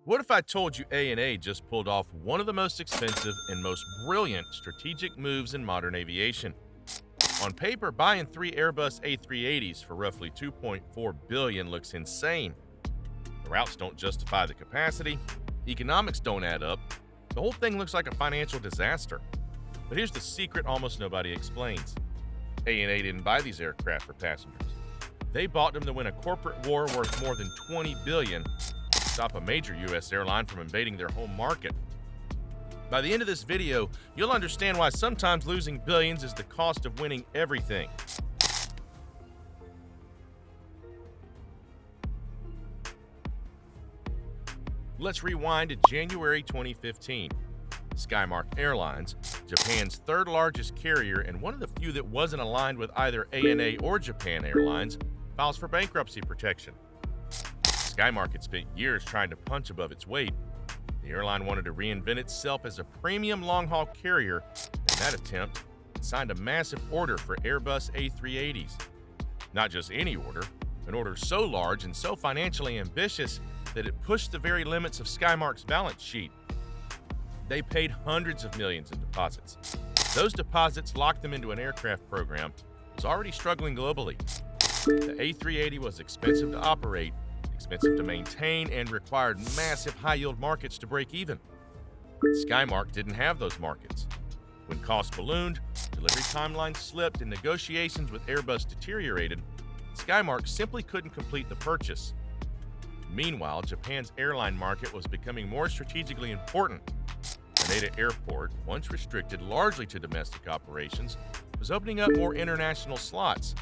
What if I told you ANA just pulled off one of the most expensive and most brilliant strategic moves in modern aviation? On paper, buying three Airbus A380s for roughly $2.4 billion looks insane. The routes don't justify the capacity, the economics don't add up, the whole thing looks like a financial disaster. But here's the secret almost nobody explains. ANA didn't buy these aircraft for passengers. They bought them to win a corporate war worth more than $20 billion, stop a major U.S. airline from invading their home market. By the end of this video, you'll understand why sometimes losing billions is the cost of winning everything. Let's rewind to January 2015. Skymark Airlines, Japan's third largest carrier and one of the few that wasn't aligned with either ANA or Japan Airlines, files for bankruptcy protection. Skymark had spent years trying to punch above its weight. The airline wanted to reinvent itself as a premium long-haul carrier. In that attempt, it signed a massive order for Airbus A380s. Not just any order, an order so large and so financially ambitious that it pushed the very limits of Skymark's balance sheet. They paid hundreds of millions in deposits. Those deposits locked them into an aircraft program that was already struggling globally. The A380 was expensive to operate, expensive to maintain, and required massive high-yield markets to break even. Skymark didn't have those markets. When costs ballooned, delivery timelines slipped, and negotiations with Airbus deteriorated, Skymark simply couldn't complete the purchase. Meanwhile, Japan's airline market was becoming more strategically important. Haneda Airport, once restricted largely to domestic operations, was opening up more international slots.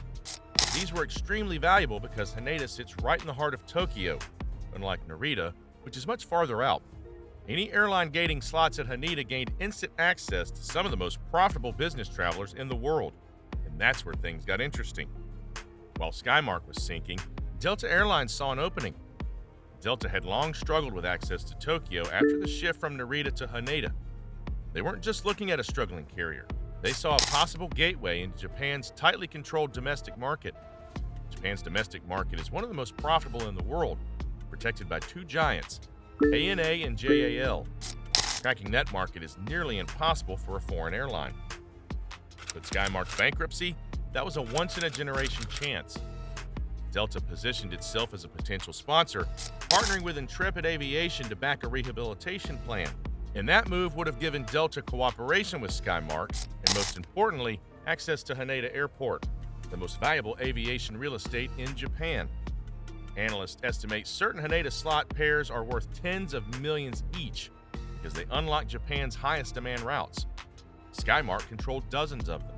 These were extremely valuable because Haneda sits right in the heart of Tokyo, unlike Narita, which is much farther out. Any airline gating slots at Haneda gained instant access to some of the most profitable business travelers in the world, and that's where things got interesting. While Skymark was sinking, Delta Airlines saw an opening. Delta had long struggled with access to Tokyo after the shift from Narita to Haneda. They weren't just looking at a struggling carrier. They saw a possible gateway into Japan's tightly controlled domestic market. Japan's domestic market is one of the most profitable in the world, protected by two giants, ANA and JAL. Cracking that market is nearly impossible for a foreign airline. But Skymark's bankruptcy, that was a once-in-a-generation chance. Delta positioned itself as a potential sponsor, partnering with Intrepid Aviation to back a rehabilitation plan. And that move would have given Delta cooperation with Skymark, and most importantly, access to Haneda Airport, the most valuable aviation real estate in Japan. Analysts estimate certain Haneda slot pairs are worth tens of millions each because they unlock Japan's highest demand routes. Skymark controlled dozens of them.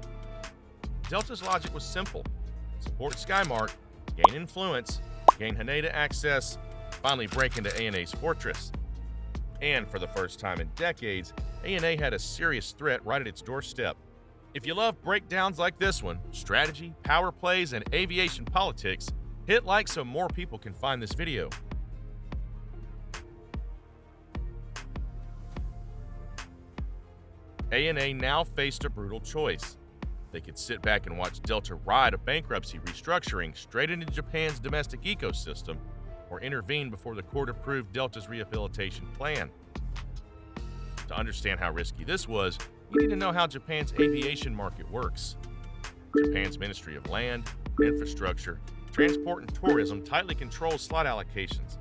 Delta's logic was simple: support Skymark, gain influence, gain Haneda access, finally break into ANA's fortress. And for the first time in decades, ANA had a serious threat right at its doorstep. If you love breakdowns like this one, strategy, power plays, and aviation politics, hit like so more people can find this video. ANA now faced a brutal choice. They could sit back and watch Delta ride a bankruptcy restructuring straight into Japan's domestic ecosystem, or intervene before the court approved Delta's rehabilitation plan. To understand how risky this was, you need to know how Japan's aviation market works. Japan's Ministry of Land, Infrastructure, Transport and Tourism tightly controls slot allocations.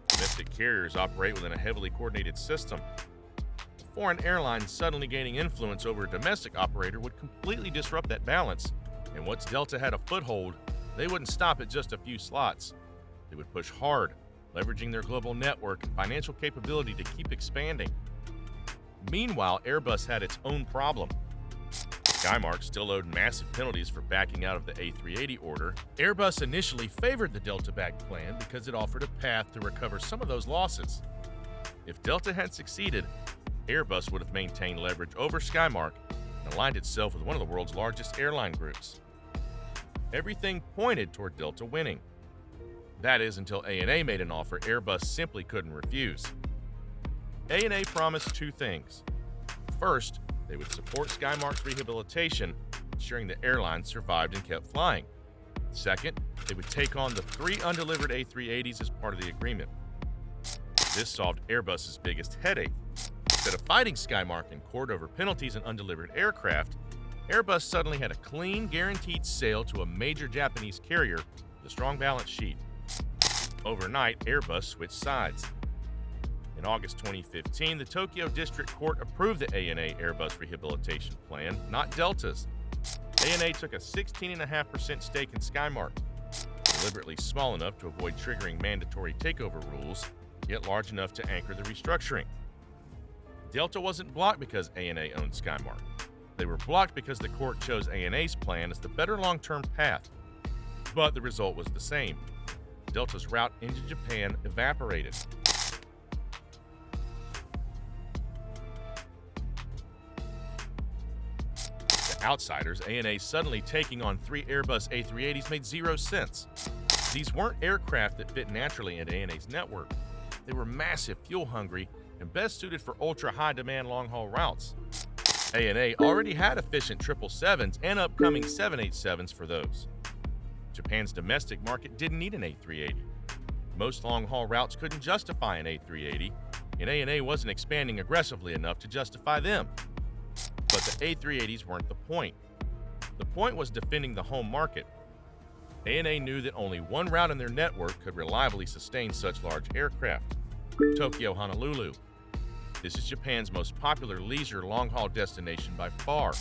Domestic carriers operate within a heavily coordinated system. A foreign airline suddenly gaining influence over a domestic operator would completely disrupt that balance, and once Delta had a foothold, they wouldn't stop at just a few slots. They would push hard, leveraging their global network and financial capability to keep expanding. Meanwhile, Airbus had its own problem. Skymark still owed massive penalties for backing out of the A380 order. Airbus initially favored the Delta-backed plan because it offered a path to recover some of those losses. If Delta had succeeded, Airbus would have maintained leverage over Skymark and aligned itself with one of the world's largest airline groups. Everything pointed toward Delta winning. That is, until ANA made an offer Airbus simply couldn't refuse. ANA promised two things. First, they would support Skymark's rehabilitation, ensuring the airline survived and kept flying. Second, they would take on the three undelivered A380s as part of the agreement. This solved Airbus's biggest headache. Instead of fighting Skymark in court over penalties and undelivered aircraft, Airbus suddenly had a clean, guaranteed sale to a major Japanese carrier with a strong balance sheet. Overnight, Airbus switched sides. In August 2015, the Tokyo District Court approved the ANA Airbus rehabilitation plan, not Delta's. ANA took a 16.5% stake in Skymark, deliberately small enough to avoid triggering mandatory takeover rules, yet large enough to anchor the restructuring. Delta wasn't blocked because ANA owned Skymark. They were blocked because the court chose ANA's plan as the better long-term path. But the result was the same. Delta's route into Japan evaporated. To outsiders, ANA suddenly taking on 3 Airbus A380s made zero sense. These weren't aircraft that fit naturally into ANA's network. They were massive, fuel-hungry, and best suited for ultra-high-demand long-haul routes. ANA already had efficient 777s and upcoming 787s for those. Japan's domestic market didn't need an A380. Most long-haul routes couldn't justify an A380, and ANA wasn't expanding aggressively enough to justify them. But the A380s weren't the point. The point was defending the home market. ANA knew that only one route in their network could reliably sustain such large aircraft: Tokyo-Honolulu. This is Japan's most popular leisure long-haul destination by far.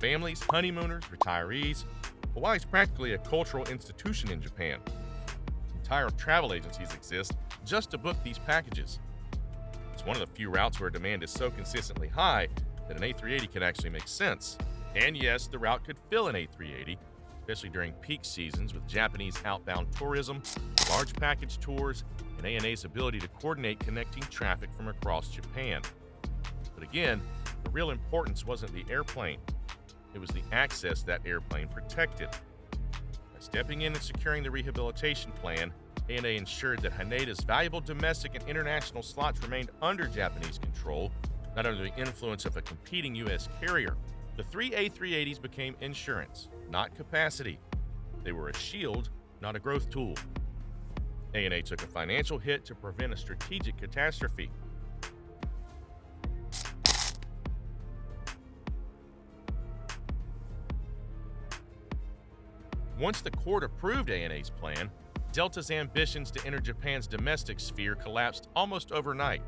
Families, honeymooners, retirees. Hawaii is practically a cultural institution in Japan. Entire travel agencies exist just to book these packages. It's one of the few routes where demand is so consistently high that an A380 can actually make sense. And yes, the route could fill an A380, especially during peak seasons with Japanese outbound tourism, large package tours, and ANA's ability to coordinate connecting traffic from across Japan. But again, the real importance wasn't the airplane. It was the access that airplane protected. By stepping in and securing the rehabilitation plan, ANA ensured that Haneda's valuable domestic and international slots remained under Japanese control, not under the influence of a competing U.S. carrier. The 3 A380s became insurance, not capacity. They were a shield, not a growth tool. ANA took a financial hit to prevent a strategic catastrophe. Once the court approved ANA's plan, Delta's ambitions to enter Japan's domestic sphere collapsed almost overnight.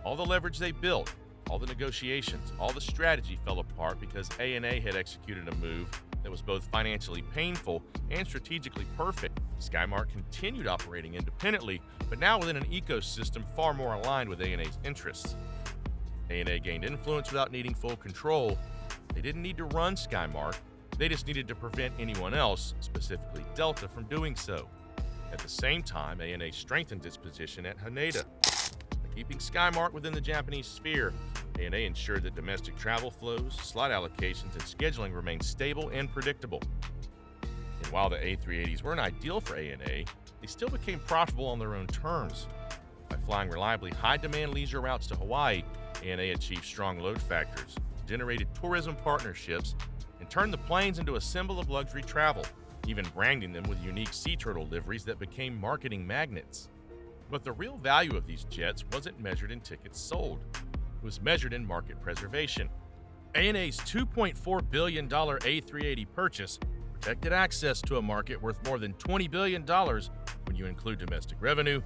All the leverage they built, all the negotiations, all the strategy fell apart because ANA had executed a move that was both financially painful and strategically perfect. Skymark continued operating independently, but now within an ecosystem far more aligned with ANA's interests. ANA gained influence without needing full control. They didn't need to run Skymark. They just needed to prevent anyone else, specifically Delta, from doing so. At the same time, ANA strengthened its position at Haneda. By keeping Skymark within the Japanese sphere, ANA ensured that domestic travel flows, slot allocations, and scheduling remained stable and predictable. And while the A380s weren't ideal for ANA, they still became profitable on their own terms. By flying reliably high-demand leisure routes to Hawaii, ANA achieved strong load factors, generated tourism partnerships, and turned the planes into a symbol of luxury travel, even branding them with unique sea turtle liveries that became marketing magnets. But the real value of these jets wasn't measured in tickets sold. It was measured in market preservation. ANA's $2.4 billion A380 purchase protected access to a market worth more than $20 billion when you include domestic revenue,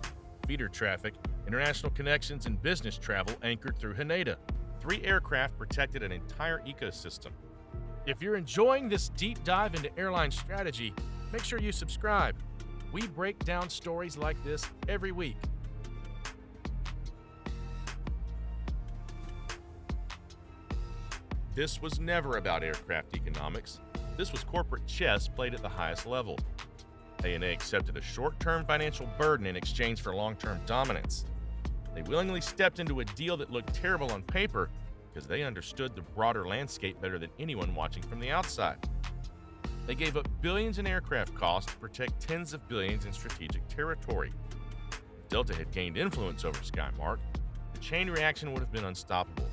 feeder traffic, international connections, and business travel anchored through Haneda. 3 aircraft protected an entire ecosystem. If you're enjoying this deep dive into airline strategy, make sure you subscribe. We break down stories like this every week. This was never about aircraft economics. This was corporate chess played at the highest level. ANA accepted a short-term financial burden in exchange for long-term dominance. They willingly stepped into a deal that looked terrible on paper because they understood the broader landscape better than anyone watching from the outside. They gave up billions in aircraft costs to protect tens of billions in strategic territory. If Delta had gained influence over Skymark, the chain reaction would have been unstoppable.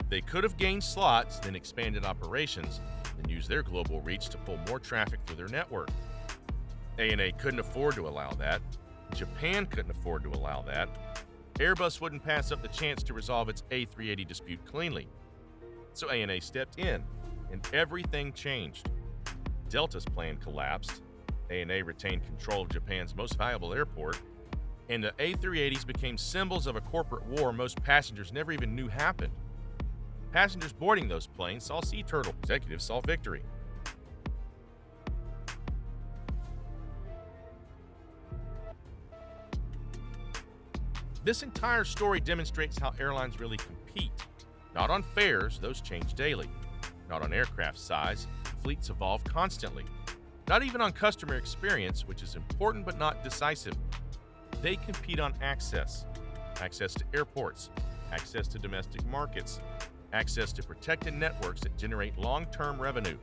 They could have gained slots, then expanded operations, and used their global reach to pull more traffic through their network. ANA couldn't afford to allow that. Japan couldn't afford to allow that. Airbus wouldn't pass up the chance to resolve its A380 dispute cleanly. So ANA stepped in, and everything changed. Delta's plan collapsed, ANA retained control of Japan's most valuable airport, and the A380s became symbols of a corporate war most passengers never even knew happened. Passengers boarding those planes saw sea turtle, executives saw victory. This entire story demonstrates how airlines really compete. Not on fares, those change daily. Not on aircraft size, fleets evolve constantly. Not even on customer experience, which is important but not decisive. They compete on access. Access to airports, access to domestic markets, access to protected networks that generate long-term revenue.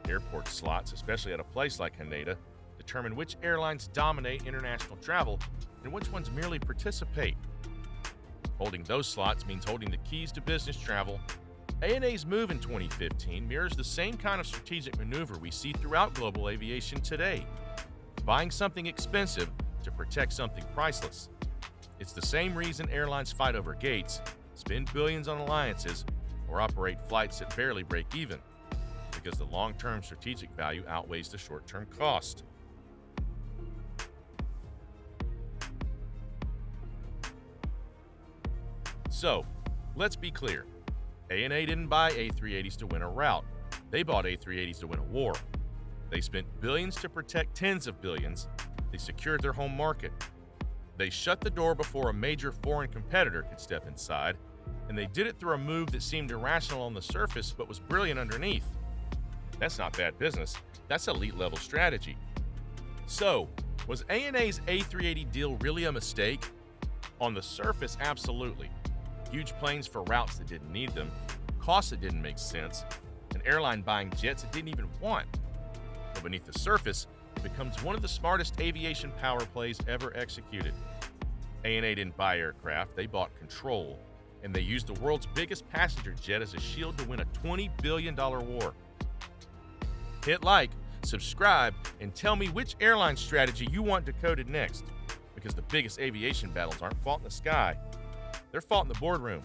Airport slots, especially at a place like Haneda, determine which airlines dominate international travel and which ones merely participate. Holding those slots means holding the keys to business travel. ANA's move in 2015 mirrors the same kind of strategic maneuver we see throughout global aviation today. Buying something expensive to protect something priceless. It's the same reason airlines fight over gates, spend billions on alliances, or operate flights that barely break even, because the long-term strategic value outweighs the short-term cost. So, let's be clear. ANA didn't buy A380s to win a rout. They bought A380s to win a war. They spent billions to protect tens of billions. They secured their home market. They shut the door before a major foreign competitor could step inside, and they did it through a move that seemed irrational on the surface but was brilliant underneath. That's not bad business. That's elite-level strategy. So, was ANA's A380 deal really a mistake? On the surface, absolutely. Huge planes for routes that didn't need them, costs that didn't make sense, an airline buying jets it didn't even want. But beneath the surface, it becomes one of the smartest aviation power plays ever executed. ANA didn't buy aircraft, they bought control, and they used the world's biggest passenger jet as a shield to win a $20 billion war. Hit like, subscribe, and tell me which airline strategy you want decoded next, because the biggest aviation battles aren't fought in the sky. They're fought in the boardroom.